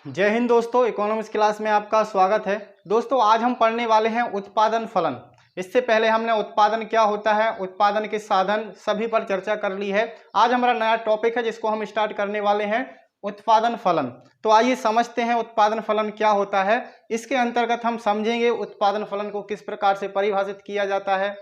जय हिंद दोस्तों, economics class में आपका स्वागत है। दोस्तों आज हम पढ़ने वाले हैं उत्पादन फलन। इससे पहले हमने उत्पादन क्या होता है, उत्पादन के साधन सभी पर चर्चा कर ली है। आज हमारा नया टॉपिक है जिसको हम स्टार्ट करने वाले हैं, उत्पादन फलन। तो आइए समझते हैं उत्पादन फलन क्या होता है। इसके अंतर्गत हम समझेंगे उत्पादन फलन को किस प्रकार से परिभाषित किया जाता है,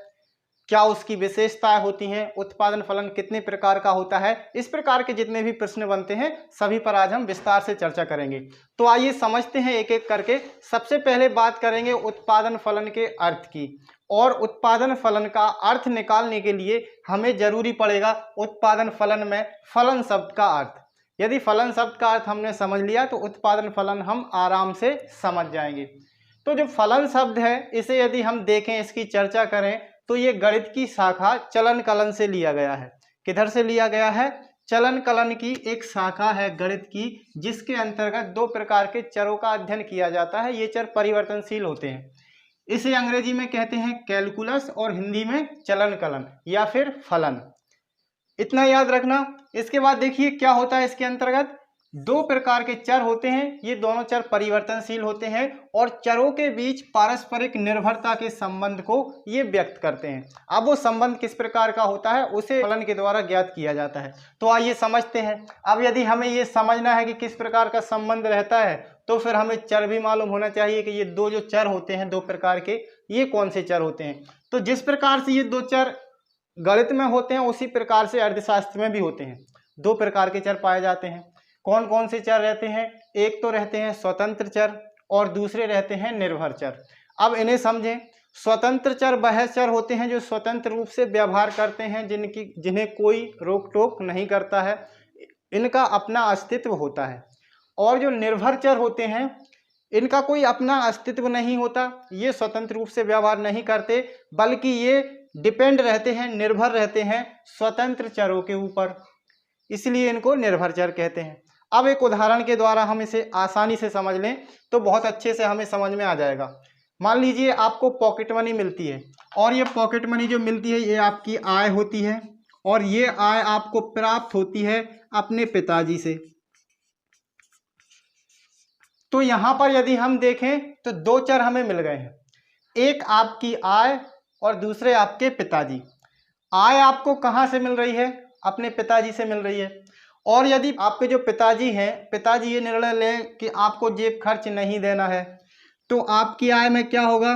क्या उसकी विशेषताएं होती हैं, उत्पादन फलन कितने प्रकार का होता है। इस प्रकार के जितने भी प्रश्न बनते हैं सभी पर आज हम विस्तार से चर्चा करेंगे। तो आइए समझते हैं एक एक करके। सबसे पहले बात करेंगे उत्पादन फलन के अर्थ की, और उत्पादन फलन का अर्थ निकालने के लिए हमें जरूरी पड़ेगा उत्पादन फलन में फलन शब्द का अर्थ। यदि फलन शब्द का अर्थ हमने समझ लिया तो उत्पादन फलन हम आराम से समझ जाएंगे। तो जो फलन शब्द है इसे यदि हम देखें, इसकी चर्चा करें, तो ये गणित की शाखा चलन कलन से लिया गया है। किधर से लिया गया है? चलन कलन की एक शाखा है गणित की, जिसके अंतर्गत दो प्रकार के चरों का अध्ययन किया जाता है। ये चर परिवर्तनशील होते हैं। इसे अंग्रेजी में कहते हैं कैलकुलस और हिंदी में चलन कलन या फिर फलन। इतना याद रखना। इसके बाद देखिए क्या होता है इसके अंतर्गत। दो प्रकार के चर होते हैं, ये दोनों चर परिवर्तनशील होते हैं और चरों के बीच पारस्परिक निर्भरता के संबंध को ये व्यक्त करते हैं। अब वो संबंध किस प्रकार का होता है उसे फलन के द्वारा ज्ञात किया जाता है। तो आइए समझते हैं। अब यदि हमें ये समझना है कि किस प्रकार का संबंध रहता है तो फिर हमें चर भी मालूम होना चाहिए कि ये दो जो चर होते हैं दो प्रकार के, ये कौन से चर होते हैं। तो जिस प्रकार से ये दो चर गणित में होते हैं उसी प्रकार से अर्थशास्त्र में भी होते हैं। दो प्रकार के चर पाए जाते हैं। कौन कौन से चर रहते हैं? एक तो रहते हैं स्वतंत्र चर और दूसरे रहते हैं निर्भर चर। अब इन्हें समझें। स्वतंत्र चर वह चर होते हैं जो स्वतंत्र रूप से व्यवहार करते हैं, जिन्हें कोई रोक टोक नहीं करता है, इनका अपना अस्तित्व होता है। और जो निर्भर चर होते हैं इनका कोई अपना अस्तित्व नहीं होता, ये स्वतंत्र रूप से व्यवहार नहीं करते, बल्कि ये डिपेंड रहते हैं, निर्भर रहते हैं स्वतंत्र चरों के ऊपर, इसलिए इनको निर्भर चर कहते हैं। अब एक उदाहरण के द्वारा हम इसे आसानी से समझ लें तो बहुत अच्छे से हमें समझ में आ जाएगा। मान लीजिए आपको पॉकेट मनी मिलती है, और ये पॉकेट मनी जो मिलती है ये आपकी आय होती है, और ये आय आपको प्राप्त होती है अपने पिताजी से। तो यहाँ पर यदि हम देखें तो दो चर हमें मिल गए हैं, एक आपकी आय और दूसरे आपके पिताजी। आय आपको कहाँ से मिल रही है? अपने पिताजी से मिल रही है। और यदि आपके जो पिताजी हैं, पिताजी ये निर्णय लें कि आपको जेब खर्च नहीं देना है, तो आपकी आय में क्या होगा?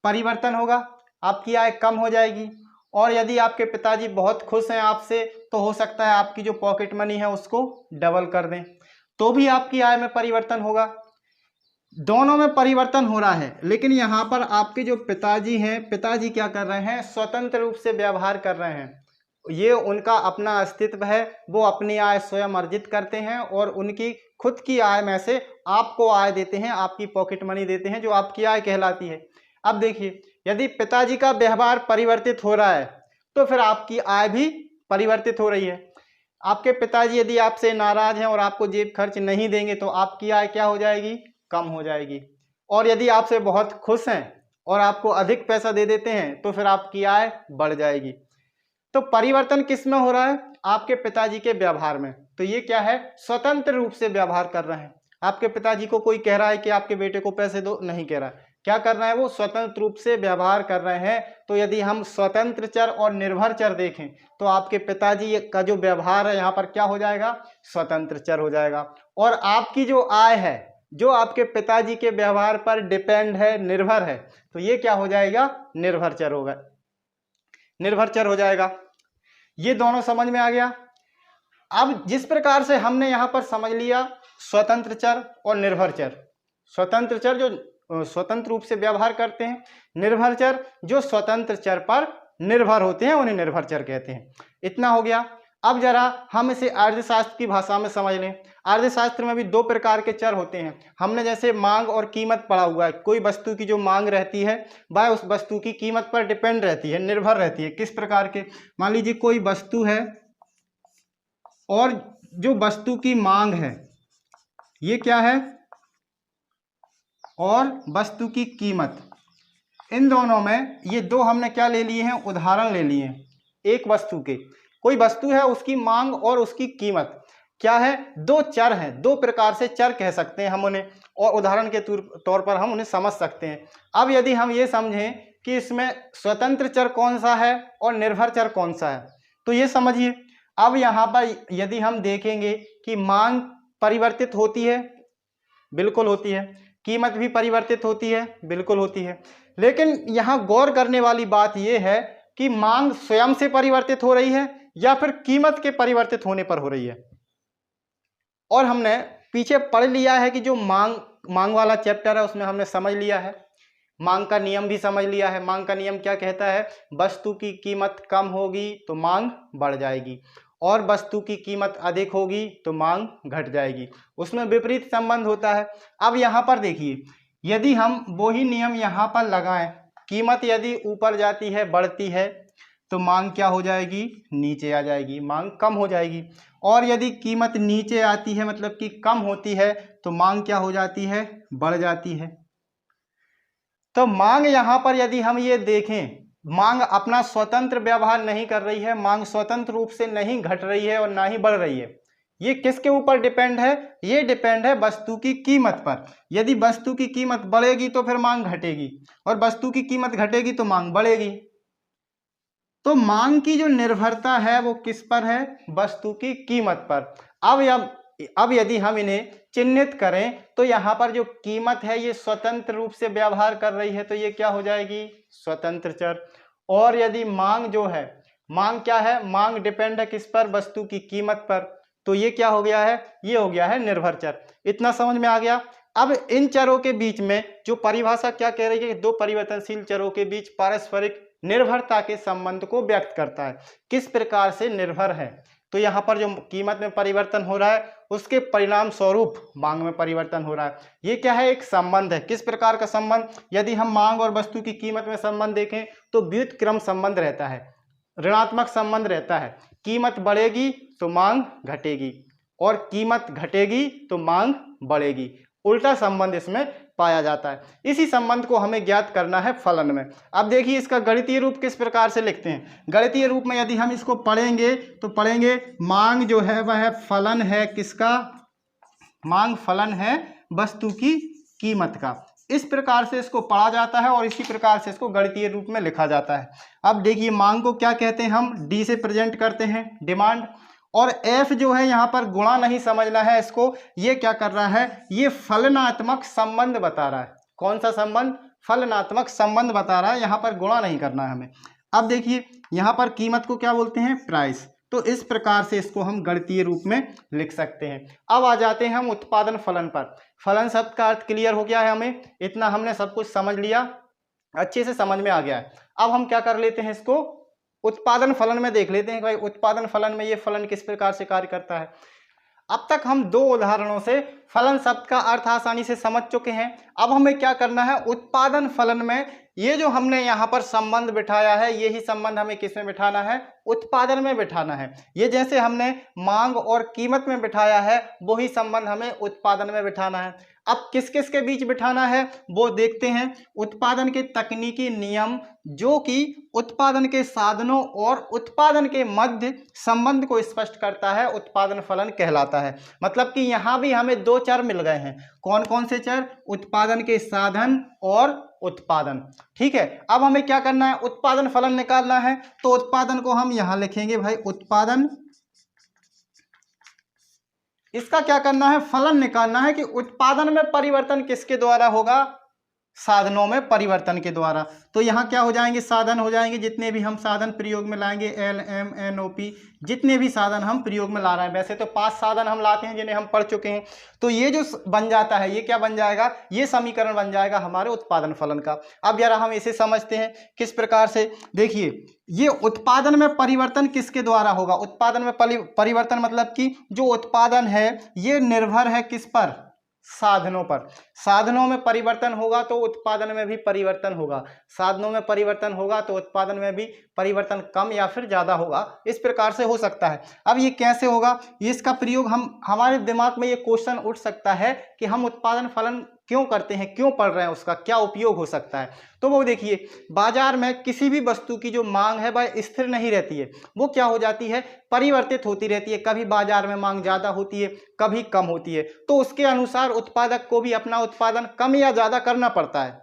परिवर्तन होगा, आपकी आय कम हो जाएगी। और यदि आपके पिताजी बहुत खुश हैं आपसे तो हो सकता है आपकी जो पॉकेट मनी है उसको डबल कर दें, तो भी आपकी आय में परिवर्तन होगा। दोनों में परिवर्तन हो रहा है, लेकिन यहाँ पर आपके जो पिताजी हैं, पिताजी क्या कर रहे हैं? स्वतंत्र रूप से व्यवहार कर रहे हैं। ये उनका अपना अस्तित्व है, वो अपनी आय स्वयं अर्जित करते हैं और उनकी खुद की आय में से आपको आय देते हैं, आपकी पॉकेट मनी देते हैं, जो आपकी आय कहलाती है। अब देखिए, यदि पिताजी का व्यवहार परिवर्तित हो रहा है तो फिर आपकी आय भी परिवर्तित हो रही है। आपके पिताजी यदि आपसे नाराज हैं और आपको जेब खर्च नहीं देंगे तो आपकी आय क्या हो जाएगी? कम हो जाएगी। और यदि आपसे बहुत खुश हैं और आपको अधिक पैसा दे देते हैं तो फिर आपकी आय बढ़ जाएगी। तो परिवर्तन किस में हो रहा है? आपके पिताजी के व्यवहार में। तो ये क्या है? स्वतंत्र रूप से व्यवहार कर रहे हैं। आपके पिताजी को कोई कह रहा है कि आपके बेटे को पैसे दो, नहीं कह रहा है। क्या कर रहे हैं? वो स्वतंत्र रूप से व्यवहार कर रहे हैं। तो यदि हम स्वतंत्र चर और निर्भर चर देखें तो आपके पिताजी का जो व्यवहार है यहाँ पर क्या हो जाएगा? स्वतंत्र चर हो जाएगा। और आपकी जो आय है जो आपके पिताजी के व्यवहार पर डिपेंड है, निर्भर है, तो ये क्या हो जाएगा? निर्भर चर होगा, निर्भर चर हो जाएगा। ये दोनों समझ में आ गया। अब जिस प्रकार से हमने यहाँ पर समझ लिया स्वतंत्र चर और निर्भर चर, स्वतंत्र चर जो स्वतंत्र रूप से व्यवहार करते हैं, निर्भर चर जो स्वतंत्र चर पर निर्भर होते हैं, उन्हें निर्भर चर कहते हैं। इतना हो गया। अब जरा हम इसे अर्थशास्त्र की भाषा में समझ लें। अर्थशास्त्र में भी दो प्रकार के चर होते हैं। हमने जैसे मांग और कीमत पढ़ा हुआ है। कोई वस्तु की जो मांग रहती है वह उस वस्तु की कीमत पर डिपेंड रहती है, निर्भर रहती है। किस प्रकार के? मान लीजिए कोई वस्तु है और जो वस्तु की मांग है ये क्या है? और वस्तु की कीमत, इन दोनों में ये दो हमने क्या ले लिए हैं? उदाहरण ले लिए हैं एक वस्तु के। कोई वस्तु है, उसकी मांग और उसकी कीमत। क्या है, दो चर हैं, दो प्रकार से चर कह सकते हैं हम उन्हें, और उदाहरण के तौर पर हम उन्हें समझ सकते हैं। अब यदि हम ये समझें कि इसमें स्वतंत्र चर कौन सा है और निर्भर चर कौन सा है, तो ये समझिए। अब यहाँ पर यदि हम देखेंगे कि मांग परिवर्तित होती है, बिल्कुल होती है, कीमत भी परिवर्तित होती है, बिल्कुल होती है, लेकिन यहाँ गौर करने वाली बात यह है कि मांग स्वयं से परिवर्तित हो रही है या फिर कीमत के परिवर्तित होने पर हो रही है। और हमने पीछे पढ़ लिया है कि जो मांग वाला चैप्टर है उसमें हमने समझ लिया है, मांग का नियम भी समझ लिया है। मांग का नियम क्या कहता है, वस्तु की कीमत कम होगी तो मांग बढ़ जाएगी और वस्तु की कीमत अधिक होगी तो मांग घट जाएगी, उसमें विपरीत संबंध होता है। अब यहाँ पर देखिए, यदि हम वही नियम यहाँ पर लगाएं, कीमत यदि ऊपर जाती है, बढ़ती है, तो मांग क्या हो जाएगी, नीचे आ जाएगी, मांग कम हो जाएगी। और यदि कीमत नीचे आती है मतलब कि कम होती है, तो मांग क्या हो जाती है, बढ़ जाती है। तो मांग यहाँ पर यदि हम ये देखें, मांग अपना स्वतंत्र व्यवहार नहीं कर रही है, मांग स्वतंत्र रूप से नहीं घट रही है और ना ही बढ़ रही है। ये किसके ऊपर डिपेंड है, ये डिपेंड है वस्तु की कीमत पर। यदि वस्तु की कीमत बढ़ेगी तो फिर मांग घटेगी, और वस्तु की कीमत घटेगी तो मांग बढ़ेगी। तो मांग की जो निर्भरता है वो किस पर है, वस्तु की कीमत पर। अब यदि हम इन्हें चिन्हित करें तो यहाँ पर जो कीमत है ये स्वतंत्र रूप से व्यवहार कर रही है, तो ये क्या हो जाएगी, स्वतंत्र चर। और यदि मांग जो है, मांग क्या है, मांग डिपेंड है किस पर, वस्तु की कीमत पर, तो ये क्या हो गया है, ये हो गया है निर्भर चर। इतना समझ में आ गया। अब इन चरों के बीच में जो परिभाषा क्या कह रही है, दो परिवर्तनशील चरों के बीच पारस्परिक निर्भरता के संबंध को व्यक्त करता है, किस प्रकार से निर्भर है। तो यहाँ पर जो कीमत में परिवर्तन हो रहा है उसके परिणाम स्वरूप मांग में परिवर्तन हो रहा है। ये क्या है, एक संबंध है। किस प्रकार का संबंध, यदि हम मांग और वस्तु की कीमत में संबंध देखें तो व्युत्क्रम संबंध रहता है, ऋणात्मक संबंध रहता है। कीमत बढ़ेगी तो मांग घटेगी और कीमत घटेगी तो मांग बढ़ेगी, उल्टा संबंध इसमें पाया जाता है। इसी संबंध को हमें ज्ञात करना है फलन में। अब देखिए इसका गणितीय रूप किस प्रकार से लिखते हैं। गणितीय रूप में यदि हम इसको पढ़ेंगे तो पढ़ेंगे मांग जो है वह फलन है किसका, मांग फलन है वस्तु की कीमत का। इस प्रकार से इसको पढ़ा जाता है और इसी प्रकार से इसको गणितीय रूप में लिखा जाता है। अब देखिए मांग को क्या कहते हैं, हम डी से प्रेजेंट करते हैं, डिमांड। और एफ जो है यहाँ पर गुणा नहीं समझना है इसको, ये क्या कर रहा है, ये फलनात्मक संबंध बता रहा है। कौन सा संबंध, फलनात्मक संबंध बता रहा है, यहाँ पर गुणा नहीं करना है हमें। अब देखिए यहाँ पर कीमत को क्या बोलते हैं, प्राइस। तो इस प्रकार से इसको हम गणितीय रूप में लिख सकते हैं। अब आ जाते हैं हम उत्पादन फलन पर। फलन शब्द का अर्थ क्लियर हो गया है, हमें इतना हमने सब कुछ समझ लिया, अच्छे से समझ में आ गया है। अब हम क्या कर लेते हैं, इसको उत्पादन फलन में देख लेते हैं। भाई उत्पादन फलन में ये फलन किस प्रकार से कार्य करता है। अब तक हम दो उदाहरणों से फलन शब्द का अर्थ आसानी से समझ चुके हैं। अब हमें क्या करना है, उत्पादन फलन में ये जो हमने यहाँ पर संबंध बिठाया है, यही संबंध हमें किस में बिठाना है, उत्पादन में बिठाना है। ये जैसे हमने मांग और कीमत में बिठाया है, वही संबंध हमें उत्पादन में बिठाना है। अब किस किस के बीच बिठाना है वो देखते हैं। उत्पादन के तकनीकी नियम जो कि उत्पादन के साधनों और उत्पादन के मध्य संबंध को स्पष्ट करता है, उत्पादन फलन कहलाता है। मतलब कि यहाँ भी हमें दो चर मिल गए हैं। कौन कौन से चर, उत्पादन के साधन और उत्पादन। ठीक है, अब हमें क्या करना है, उत्पादन फलन निकालना है। तो उत्पादन को हम यहाँ लिखेंगे भाई उत्पादन, इसका क्या करना है, फलन निकालना है कि उत्पादन में परिवर्तन किसके द्वारा होगा, साधनों में परिवर्तन के द्वारा। तो यहाँ क्या हो जाएंगे, साधन हो जाएंगे, जितने भी हम साधन प्रयोग में लाएंगे, L M N O P, जितने भी साधन हम प्रयोग में ला रहे हैं। वैसे तो 5 साधन हम लाते हैं जिन्हें हम पढ़ चुके हैं। तो ये जो बन जाता है, ये क्या बन जाएगा, ये समीकरण बन जाएगा हमारे उत्पादन फलन का। अब जरा हम इसे समझते हैं किस प्रकार से। देखिए ये उत्पादन में परिवर्तन किसके द्वारा होगा, उत्पादन में परिवर्तन मतलब कि जो उत्पादन है ये निर्भर है किस पर, साधनों पर। साधनों में परिवर्तन होगा तो उत्पादन में भी परिवर्तन होगा, साधनों में परिवर्तन होगा तो उत्पादन में भी परिवर्तन कम या फिर ज्यादा होगा, इस प्रकार से हो सकता है। अब ये कैसे होगा, ये इसका प्रयोग हम, हमारे दिमाग में ये क्वेश्चन उठ सकता है कि हम उत्पादन फलन क्यों करते हैं, क्यों पढ़ रहे हैं, उसका क्या उपयोग हो सकता है। तो वो देखिए, बाजार में किसी भी वस्तु की जो मांग है वह स्थिर नहीं रहती है, वो क्या हो जाती है, परिवर्तित होती रहती है। कभी बाजार में मांग ज़्यादा होती है, कभी कम होती है। तो उसके अनुसार उत्पादक को भी अपना उत्पादन कम या ज़्यादा करना पड़ता है।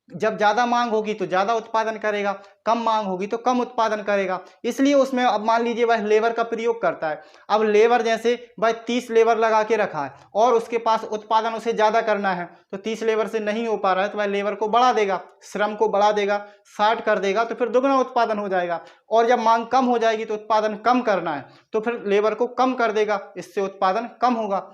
जब ज़्यादा मांग होगी तो ज़्यादा उत्पादन करेगा, कम मांग होगी तो कम उत्पादन करेगा। इसलिए उसमें अब मान लीजिए वह लेबर का प्रयोग करता है। अब लेबर जैसे वह 30 लेबर लगा के रखा है और उसके पास उत्पादन उसे ज़्यादा करना है, तो 30 लेबर से नहीं हो पा रहा है तो वह लेबर को बढ़ा देगा, श्रम को बढ़ा देगा, 60 कर देगा, तो फिर दुगना उत्पादन हो जाएगा। और जब मांग कम हो जाएगी तो उत्पादन कम करना है, तो फिर लेबर को कम कर देगा, इससे उत्पादन कम होगा।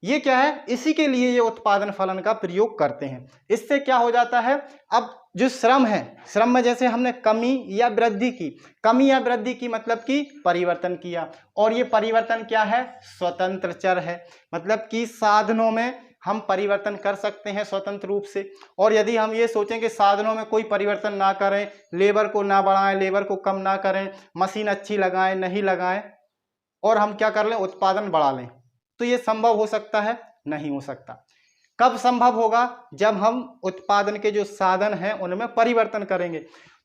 ये क्या है, इसी के लिए ये उत्पादन फलन का प्रयोग करते हैं। इससे क्या हो जाता है, अब जो श्रम है, श्रम में जैसे हमने कमी या वृद्धि की, कमी या वृद्धि की मतलब कि परिवर्तन किया, और ये परिवर्तन क्या है, स्वतंत्र चर है। मतलब कि साधनों में हम परिवर्तन कर सकते हैं स्वतंत्र रूप से। और यदि हम ये सोचें कि साधनों में कोई परिवर्तन ना करें, लेबर को ना बढ़ाएं, लेबर को कम ना करें, मशीन अच्छी लगाएं नहीं लगाएं, और हम क्या कर लें, उत्पादन बढ़ा लें, तो ये संभव हो सकता है, नहीं हो सकता। कब संभव होगा, जब हम उत्पादन के जो साधन हैं उनमें परिवर्तन करेंगे।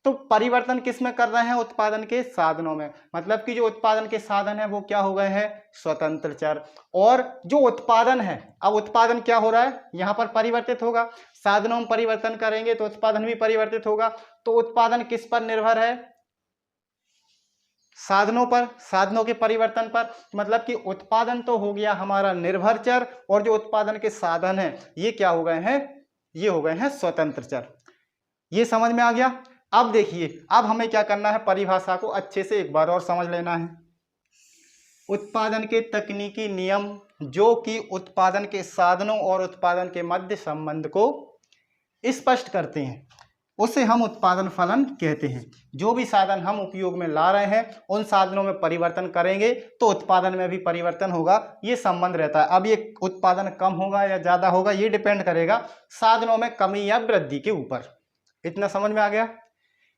तो परिवर्तन किस में कर रहे हैं, उत्पादन के साधनों में। मतलब कि जो उत्पादन के साधन है वो क्या हो गए हैं, स्वतंत्र चर। और जो उत्पादन है, अब उत्पादन क्या हो रहा है, यहाँ पर परिवर्तित होगा। साधनों में परिवर्तन करेंगे तो उत्पादन भी परिवर्तित होगा। तो उत्पादन किस पर निर्भर है, साधनों पर, साधनों के परिवर्तन पर। मतलब कि उत्पादन तो हो गया हमारा निर्भर चर, और जो उत्पादन के साधन हैं ये क्या हो गए हैं, ये हो गए हैं स्वतंत्र चर। ये समझ में आ गया। अब देखिए, अब हमें क्या करना है, परिभाषा को अच्छे से एक बार और समझ लेना है। उत्पादन के तकनीकी नियम जो कि उत्पादन के साधनों और उत्पादन के मध्य संबंध को स्पष्ट करते हैं, उसे हम उत्पादन फलन कहते हैं। जो भी साधन हम उपयोग में ला रहे हैं उन साधनों में परिवर्तन करेंगे तो उत्पादन में भी परिवर्तन होगा, ये संबंध रहता है। अब ये उत्पादन कम होगा या ज़्यादा होगा ये डिपेंड करेगा साधनों में कमी या वृद्धि के ऊपर। इतना समझ में आ गया।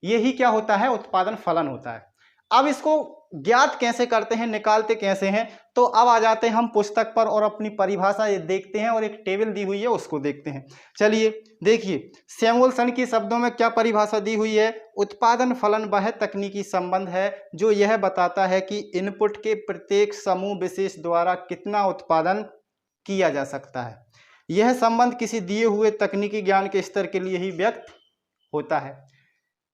यही क्या होता है, उत्पादन फलन होता है। अब इसको ज्ञात कैसे करते हैं, निकालते कैसे हैं, तो अब आ जाते हैं हम पुस्तक पर और अपनी परिभाषा ये देखते हैं, और एक टेबल दी हुई है उसको देखते हैं। चलिए देखिए, सैमुअलसन की शब्दों में क्या परिभाषा दी हुई है, उत्पादन फलन वह तकनीकी संबंध है जो यह बताता है कि इनपुट के प्रत्येक समूह विशेष द्वारा कितना उत्पादन किया जा सकता है। यह संबंध किसी दिए हुए तकनीकी ज्ञान के स्तर के लिए ही व्यक्त होता है।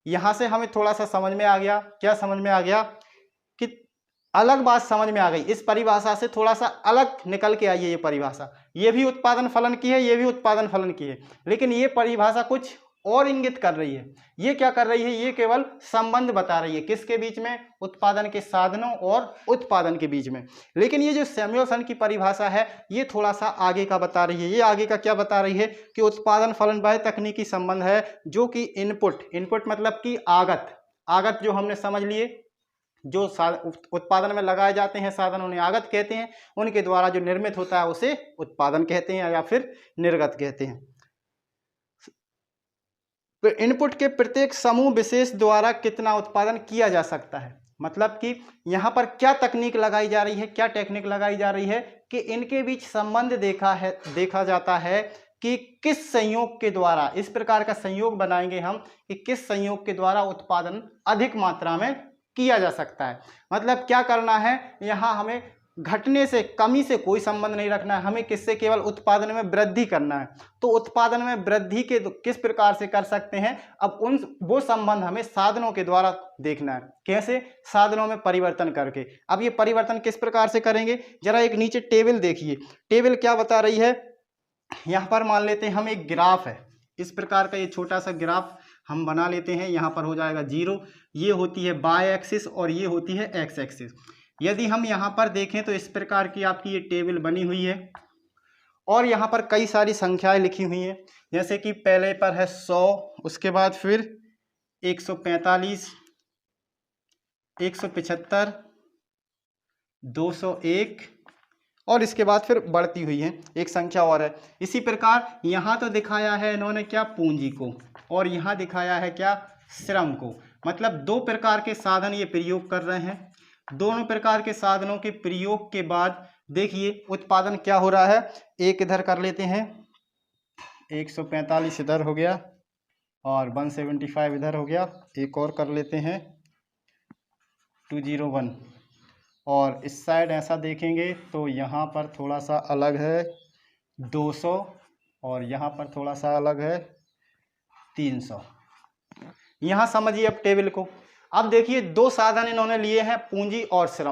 यहाँ से हमें थोड़ा सा समझ में आ गया, क्या समझ में आ गया कि अलग बात समझ में आ गई। इस परिभाषा से थोड़ा सा अलग निकल के आई है ये परिभाषा। ये भी उत्पादन फलन की है, ये भी उत्पादन फलन की है, लेकिन ये परिभाषा कुछ और इंगित कर रही है। ये क्या कर रही है, ये केवल संबंध बता रही है, किसके बीच में, उत्पादन के साधनों और उत्पादन के बीच में। लेकिन ये जो सैमुअलसन की परिभाषा है ये थोड़ा सा आगे का बता रही है। ये आगे का क्या बता रही है कि उत्पादन फलन वह तकनीकी संबंध है जो कि इनपुट मतलब कि आगत जो हमने समझ लिए, जो उत्पादन में लगाए जाते हैं साधन उन्हें आगत कहते हैं, उनके द्वारा जो निर्मित होता है उसे उत्पादन कहते हैं या फिर निर्गत कहते हैं। इनपुट के प्रत्येक समूह विशेष द्वारा कितना उत्पादन किया जा सकता है। मतलब कि यहाँ पर क्या तकनीक लगाई जा रही है, क्या टेक्निक लगाई जा रही है कि इनके बीच संबंध देखा जाता है कि किस संयोग के द्वारा, इस प्रकार का संयोग बनाएंगे हम कि किस संयोग के द्वारा उत्पादन अधिक मात्रा में किया जा सकता है। मतलब क्या करना है, यहाँ हमें घटने से, कमी से कोई संबंध नहीं रखना है, हमें किससे, केवल उत्पादन में वृद्धि करना है। तो उत्पादन में वृद्धि के किस प्रकार से कर सकते हैं, अब वो संबंध हमें साधनों के द्वारा देखना है। कैसे, साधनों में परिवर्तन करके। अब ये परिवर्तन किस प्रकार से करेंगे, जरा एक नीचे टेबल देखिए। टेबल क्या बता रही है, यहाँ पर मान लेते हैं हम एक ग्राफ है, इस प्रकार का ये छोटा सा ग्राफ हम बना लेते हैं। यहाँ पर हो जाएगा 0, ये होती है वाई एक्सिस और ये होती है एक्स एक्सिस। यदि हम यहाँ पर देखें तो इस प्रकार की आपकी ये टेबल बनी हुई है, और यहाँ पर कई सारी संख्याएं लिखी हुई हैं। जैसे कि पहले पर है 100, उसके बाद फिर 145, 175, 201, और इसके बाद फिर बढ़ती हुई है एक संख्या और है। इसी प्रकार यहाँ तो दिखाया है इन्होंने क्या, पूंजी को, और यहाँ दिखाया है क्या, श्रम को। मतलब दो प्रकार के साधन ये प्रयोग कर रहे हैं। दोनों प्रकार के साधनों के प्रयोग के बाद देखिए उत्पादन क्या हो रहा है। एक इधर कर लेते हैं, 145 इधर हो गया और 175 इधर हो गया। एक और कर लेते हैं 201। और इस साइड ऐसा देखेंगे तो यहाँ पर थोड़ा सा अलग है 200 और यहाँ पर थोड़ा सा अलग है 300। यहाँ समझिए अब टेबल को। अब देखिए दो साधन इन्होंने लिए हैं, पूंजी और श्रम।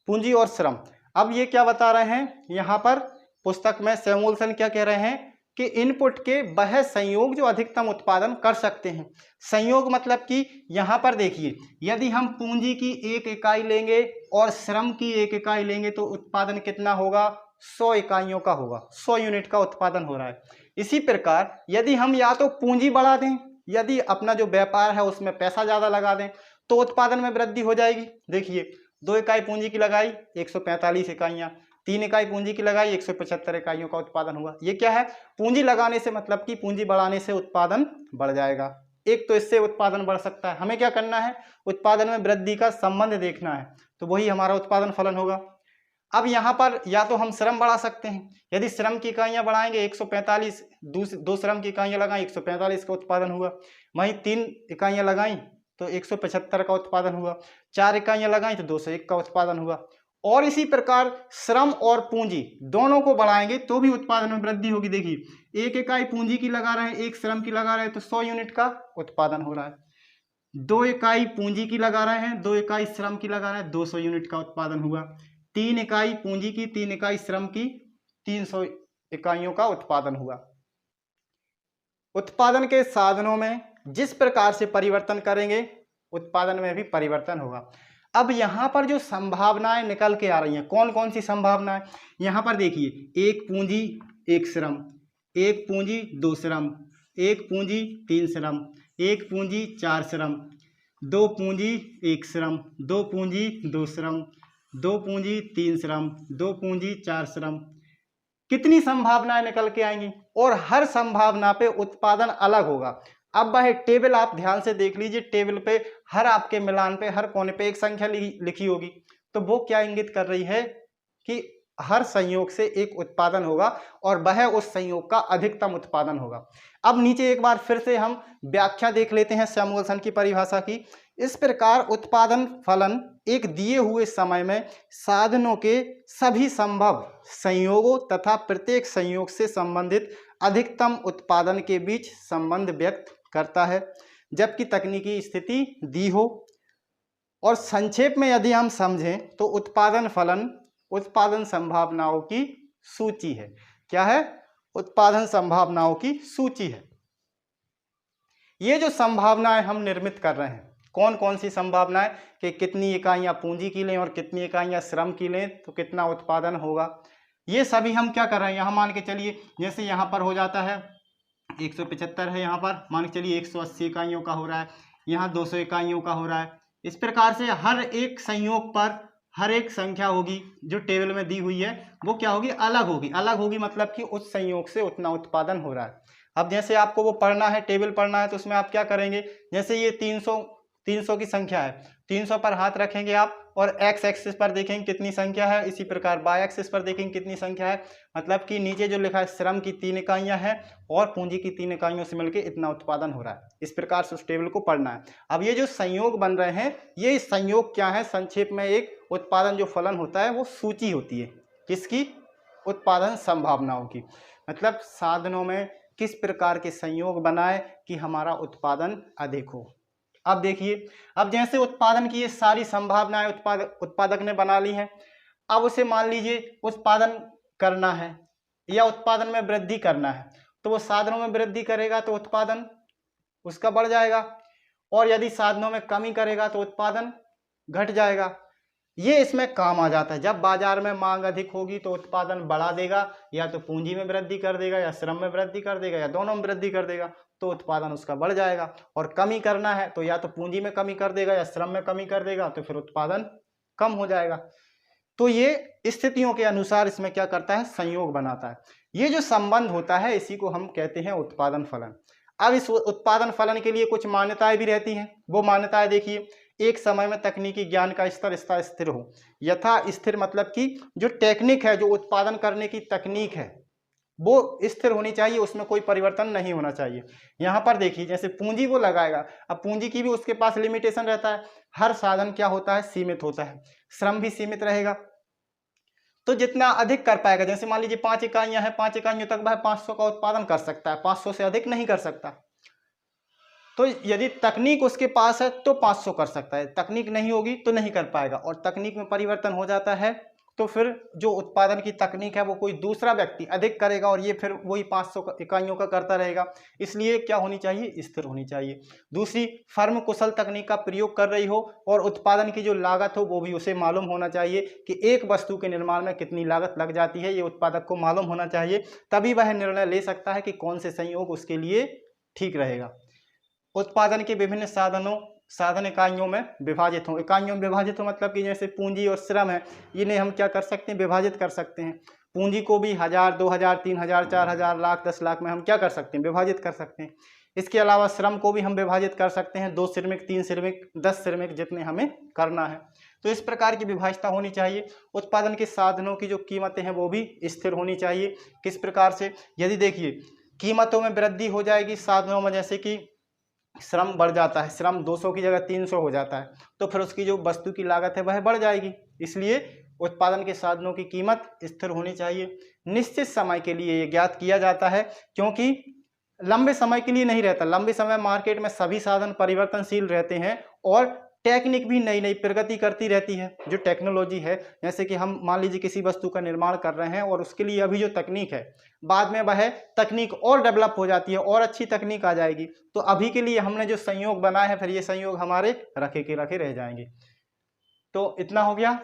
पूंजी और श्रम। अब ये क्या बता रहे हैं यहाँ पर पुस्तक में सैमुअलसन क्या कह रहे हैं कि इनपुट के वह संयोग जो अधिकतम उत्पादन कर सकते हैं। संयोग मतलब कि यहाँ पर देखिए यदि हम पूंजी की 1 इकाई लेंगे और श्रम की 1 इकाई लेंगे तो उत्पादन कितना होगा, 100 इकाइयों का होगा, 100 यूनिट का उत्पादन हो रहा है। इसी प्रकार यदि हम या तो पूंजी बढ़ा दें, यदि अपना जो व्यापार है उसमें पैसा ज़्यादा लगा दें तो उत्पादन में वृद्धि हो जाएगी। देखिए 2 इकाई पूंजी की लगाई 145 इकाइयाँ, 3 इकाई पूंजी की लगाई 175 इकाइयों का उत्पादन होगा। ये क्या है, पूंजी लगाने से मतलब कि पूंजी बढ़ाने से उत्पादन बढ़ जाएगा। एक तो इससे उत्पादन बढ़ सकता है। हमें क्या करना है, उत्पादन में वृद्धि का संबंध देखना है, तो वही हमारा उत्पादन फलन होगा। अब यहाँ पर या तो हम श्रम बढ़ा सकते हैं, यदि श्रम की इकाइयाँ बढ़ाएंगे 145, दो श्रम की इकाइयाँ लगाएं 145 का उत्पादन हुआ। वहीं 3 इकाइयाँ लगाई तो 175 का उत्पादन हुआ। 4 इकाइयाँ लगाई तो 201 का उत्पादन हुआ। और इसी प्रकार श्रम और पूंजी दोनों को बढ़ाएंगे तो भी उत्पादन में वृद्धि होगी। देखिए 1 इकाई पूंजी की लगा रहे हैं, 1 श्रम की लगा रहे हैं तो 100 यूनिट का उत्पादन हो रहा है। 2 इकाई पूंजी की लगा रहे हैं, 2 इकाई श्रम की लगा रहे हैं, 200 यूनिट का उत्पादन हुआ। 3 इकाई पूंजी की, 3 इकाई श्रम की, 300 इकाइयों का उत्पादन हुआ। उत्पादन के साधनों में जिस प्रकार से परिवर्तन करेंगे उत्पादन में भी परिवर्तन होगा। अब यहाँ पर जो संभावनाएं निकल के आ रही हैं, कौन कौन सी संभावनाएं, यहाँ पर देखिए 1 पूंजी 1 श्रम, 1 पूंजी 2 श्रम, 1 पूंजी 3 श्रम, 1 पूंजी 4 श्रम, 2 पूंजी 1 श्रम, 2 पूंजी 2 श्रम, 2 पूंजी 3 श्रम, 2 पूंजी 4 श्रम। कितनी संभावनाएं निकल के आएंगी और हर संभावना पे उत्पादन अलग होगा। अब वह टेबल आप ध्यान से देख लीजिए, टेबल पे हर आपके मिलान पे हर कोने पे एक संख्या लिखी होगी, तो वो क्या इंगित कर रही है कि हर संयोग से एक उत्पादन होगा और वह उस संयोग का अधिकतम उत्पादन होगा। अब नीचे एक बार फिर से हम व्याख्या देख लेते हैं सैमुअलसन की परिभाषा की। इस प्रकार उत्पादन फलन एक दिए हुए समय में साधनों के सभी संभव संयोगों तथा प्रत्येक संयोग से संबंधित अधिकतम उत्पादन के बीच संबंध व्यक्त करता है जबकि तकनीकी स्थिति दी हो। और संक्षेप में यदि हम समझें तो उत्पादन फलन उत्पादन संभावनाओं की सूची है। क्या है, उत्पादन संभावनाओं की सूची है। ये जो संभावनाएं हम निर्मित कर रहे हैं, कौन कौन सी संभावनाएं कि कितनी इकाइयां पूंजी की लें और कितनी इकाइयां श्रम की लें तो कितना उत्पादन होगा, ये सभी हम क्या कर रहे हैं। यहाँ मान के चलिए जैसे यहाँ पर हो जाता है 175 है, यहाँ पर मान के चलिए 180 इकाइयों का हो रहा है, यहाँ 200 इकाइयों का हो रहा है। इस प्रकार से हर एक संयोग पर हर एक संख्या होगी जो टेबल में दी हुई है वो क्या होगी, अलग होगी। अलग होगी मतलब कि उस संयोग से उतना उत्पादन हो रहा है। अब जैसे आपको वो पढ़ना है, टेबल पढ़ना है, तो उसमें आप क्या करेंगे, जैसे ये 300 की संख्या है, 300 पर हाथ रखेंगे आप और एक्स एक्सिस पर देखेंगे कितनी संख्या है, इसी प्रकार वाई एक्सिस पर देखेंगे कितनी संख्या है। मतलब कि नीचे जो लिखा है श्रम की 3 इकाइयां हैं और पूंजी की 3 इकाइयों से मिलकर इतना उत्पादन हो रहा है। इस प्रकार से उस टेबल को पढ़ना है। अब ये जो संयोग बन रहे हैं, ये संयोग क्या है, संक्षेप में एक उत्पादन जो फलन होता है वो सूची होती है। किसकी, उत्पादन संभावनाओं की। मतलब साधनों में किस प्रकार के संयोग बनाए कि हमारा उत्पादन अधिक हो। अब देखिए, अब जैसे उत्पादन की ये सारी संभावनाएं उत्पादक ने बना ली हैं। अब उसे मान लीजिए उत्पादन करना है या उत्पादन में वृद्धि करना है, तो वो साधनों में वृद्धि करेगा तो उत्पादन उसका बढ़ जाएगा, और यदि साधनों में कमी करेगा तो उत्पादन घट जाएगा। ये इसमें काम आ जाता है। जब बाजार में मांग अधिक होगी तो उत्पादन बढ़ा देगा, या तो पूंजी में वृद्धि कर देगा या श्रम में वृद्धि कर देगा या दोनों में वृद्धि कर देगा, तो उत्पादन उसका बढ़ जाएगा। और कमी करना है तो या तो पूंजी में कमी कर देगा या श्रम में कमी कर देगा, तो फिर उत्पादन कम हो जाएगा। तो ये स्थितियों के अनुसार इसमें क्या करता है, संयोग बनाता है। ये जो संबंध होता है इसी को हम कहते हैं उत्पादन फलन। अब इस उत्पादन फलन के लिए कुछ मान्यताएं भी रहती हैं। वो मान्यताएं देखिए, एक समय में तकनीकी ज्ञान का स्तर स्थिर हो। यथा स्थिर मतलब कि जो टेक्निक है, जो उत्पादन करने की तकनीक है, वो स्थिर होनी चाहिए, उसमें कोई परिवर्तन नहीं होना चाहिए। यहाँ पर देखिए जैसे पूंजी वो लगाएगा, अब पूंजी की भी उसके पास लिमिटेशन रहता है। हर साधन क्या होता है, सीमित होता है, श्रम भी सीमित रहेगा। तो जितना अधिक कर पाएगा, जैसे मान लीजिए 5 इकाइयां हैं, 5 इकाइयों तक वह 500 का उत्पादन कर सकता है, 500 से अधिक नहीं कर सकता। तो यदि तकनीक उसके पास है तो 500 कर सकता है, तकनीक नहीं होगी तो नहीं कर पाएगा। और तकनीक में परिवर्तन हो जाता है तो फिर जो उत्पादन की तकनीक है वो कोई दूसरा व्यक्ति अधिक करेगा और ये फिर वही 500 इकाइयों का करता रहेगा। इसलिए क्या होनी चाहिए, स्थिर होनी चाहिए। दूसरी, फर्म कुशल तकनीक का प्रयोग कर रही हो और उत्पादन की जो लागत हो वो भी उसे मालूम होना चाहिए कि एक वस्तु के निर्माण में कितनी लागत लग जाती है, ये उत्पादक को मालूम होना चाहिए। तभी वह निर्णय ले सकता है कि कौन से संयोग उसके लिए ठीक रहेगा। उत्पादन के विभिन्न साधन इकाइयों में विभाजित हों। इकाइयों में विभाजित हो मतलब कि जैसे पूंजी और श्रम है, इन्हें हम क्या कर सकते हैं, विभाजित कर सकते हैं। पूंजी को भी 1000, 2000, 3000, 4000, लाख, 10 लाख में हम क्या कर सकते हैं, विभाजित कर सकते हैं। इसके अलावा श्रम को भी हम विभाजित कर सकते हैं, 2 श्रमिक, 3 श्रमिक, 10 श्रमिक, जितने हमें करना है। तो इस प्रकार की विभाज्यता होनी चाहिए। उत्पादन के साधनों की जो कीमतें हैं वो भी स्थिर होनी चाहिए। किस प्रकार से, यदि देखिए कीमतों में वृद्धि हो जाएगी साधनों में, जैसे कि श्रम बढ़ जाता है, श्रम 200 की जगह 300 हो जाता है, तो फिर उसकी जो वस्तु की लागत है वह बढ़ जाएगी। इसलिए उत्पादन के साधनों की कीमत स्थिर होनी चाहिए। निश्चित समय के लिए ये ज्ञात किया जाता है, क्योंकि लंबे समय के लिए नहीं रहता। लंबे समय मार्केट में सभी साधन परिवर्तनशील रहते हैं और टेक्निक भी नई नई प्रगति करती रहती है। जो टेक्नोलॉजी है, जैसे कि हम मान लीजिए किसी वस्तु का निर्माण कर रहे हैं और उसके लिए अभी जो तकनीक है, बाद में वह तकनीक और डेवलप हो जाती है और अच्छी तकनीक आ जाएगी। तो अभी के लिए हमने जो संयोग बनाए हैं, फिर ये संयोग हमारे रखे के रखे रह जाएंगे। तो इतना हो गया।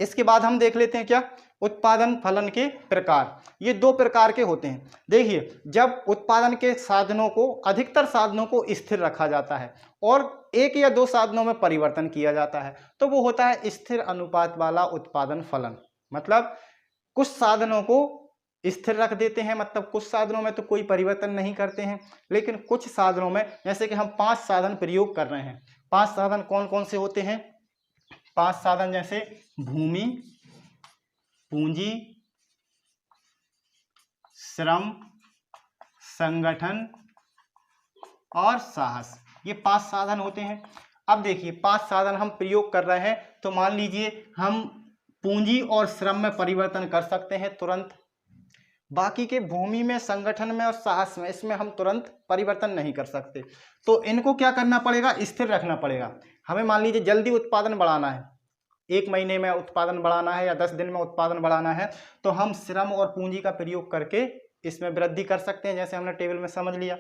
इसके बाद हम देख लेते हैं क्या, उत्पादन फलन के प्रकार। ये 2 प्रकार के होते हैं। देखिए, जब उत्पादन के साधनों को, अधिकतर साधनों को स्थिर रखा जाता है और 1 या 2 साधनों में परिवर्तन किया जाता है, तो वो होता है स्थिर अनुपात वाला उत्पादन फलन। मतलब कुछ साधनों को स्थिर रख देते हैं, मतलब कुछ साधनों में तो कोई परिवर्तन नहीं करते हैं, लेकिन कुछ साधनों में, जैसे कि हम 5 साधन प्रयोग कर रहे हैं। 5 साधन कौन कौन से होते हैं, 5 साधन जैसे भूमि, पूंजी, श्रम, संगठन और साहस, ये 5 साधन होते हैं। अब देखिए 5 साधन हम प्रयोग कर रहे हैं, तो मान लीजिए हम पूंजी और श्रम में परिवर्तन कर सकते हैं तुरंत। बाकी के भूमि में, संगठन में और साहस में, इसमें हम तुरंत परिवर्तन नहीं कर सकते। तो इनको क्या करना पड़ेगा, स्थिर रखना पड़ेगा। हमें मान लीजिए जल्दी उत्पादन बढ़ाना है, 1 महीने में उत्पादन बढ़ाना है या 10 दिन में उत्पादन बढ़ाना है, तो हम श्रम और पूंजी का प्रयोग करके इसमें वृद्धि कर सकते हैं, जैसे हमने टेबल में समझ लिया।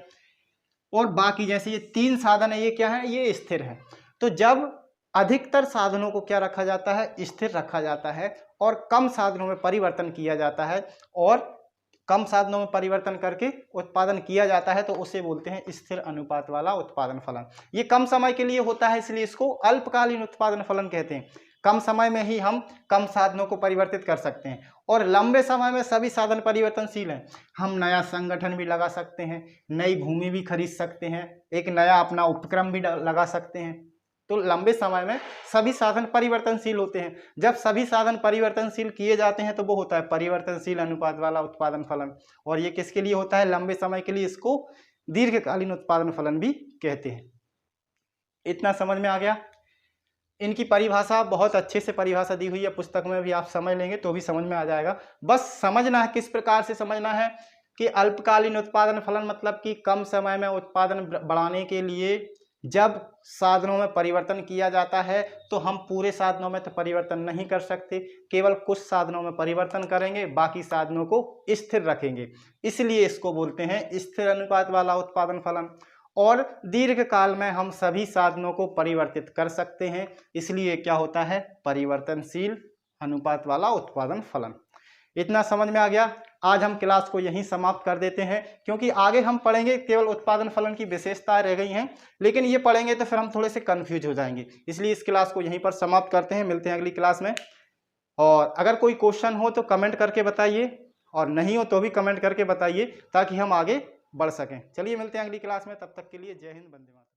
और बाकी जैसे ये 3 साधन है, ये क्या है, ये स्थिर है। तो जब अधिकतर साधनों को क्या रखा जाता है, स्थिर रखा जाता है, और कम साधनों में परिवर्तन किया जाता है, और कम साधनों में परिवर्तन करके उत्पादन किया जाता है, तो उसे बोलते हैं स्थिर अनुपात वाला उत्पादन फलन। ये कम समय के लिए होता है, इसलिए इसको अल्पकालीन उत्पादन फलन कहते हैं। कम समय में ही हम कम साधनों को परिवर्तित कर सकते हैं, और लंबे समय में सभी साधन परिवर्तनशील हैं। हम नया संगठन भी लगा सकते हैं, नई भूमि भी खरीद सकते हैं, एक नया अपना उपक्रम भी लगा सकते हैं। तो लंबे समय में सभी साधन परिवर्तनशील होते हैं। जब सभी साधन परिवर्तनशील किए जाते हैं तो वो होता है परिवर्तनशील अनुपात वाला उत्पादन फलन। और ये किसके लिए होता है, लंबे समय के लिए। इसको दीर्घकालीन उत्पादन फलन भी कहते हैं। इतना समझ में आ गया। इनकी परिभाषा बहुत अच्छे से परिभाषा दी हुई है पुस्तक में, भी आप समझ लेंगे तो भी समझ में आ जाएगा। बस समझना है, किस प्रकार से समझना है कि अल्पकालीन उत्पादन फलन मतलब कि कम समय में उत्पादन बढ़ाने के लिए जब साधनों में परिवर्तन किया जाता है, तो हम पूरे साधनों में तो परिवर्तन नहीं कर सकते, केवल कुछ साधनों में परिवर्तन करेंगे, बाकी साधनों को स्थिर रखेंगे। इसलिए इसको बोलते हैं स्थिर अनुपात वाला उत्पादन फलन। और दीर्घ काल में हम सभी साधनों को परिवर्तित कर सकते हैं, इसलिए क्या होता है, परिवर्तनशील अनुपात वाला उत्पादन फलन। इतना समझ में आ गया। आज हम क्लास को यहीं समाप्त कर देते हैं, क्योंकि आगे हम पढ़ेंगे, केवल उत्पादन फलन की विशेषताएं रह गई हैं, लेकिन ये पढ़ेंगे तो फिर हम थोड़े से कंफ्यूज हो जाएंगे। इसलिए इस क्लास को यहीं पर समाप्त करते हैं, मिलते हैं अगली क्लास में। और अगर कोई क्वेश्चन हो तो कमेंट करके बताइए, और नहीं हो तो भी कमेंट करके बताइए, ताकि हम आगे बढ़ सकें। चलिए मिलते हैं अगली क्लास में, तब तक के लिए जय हिंद, वंदे मातरम।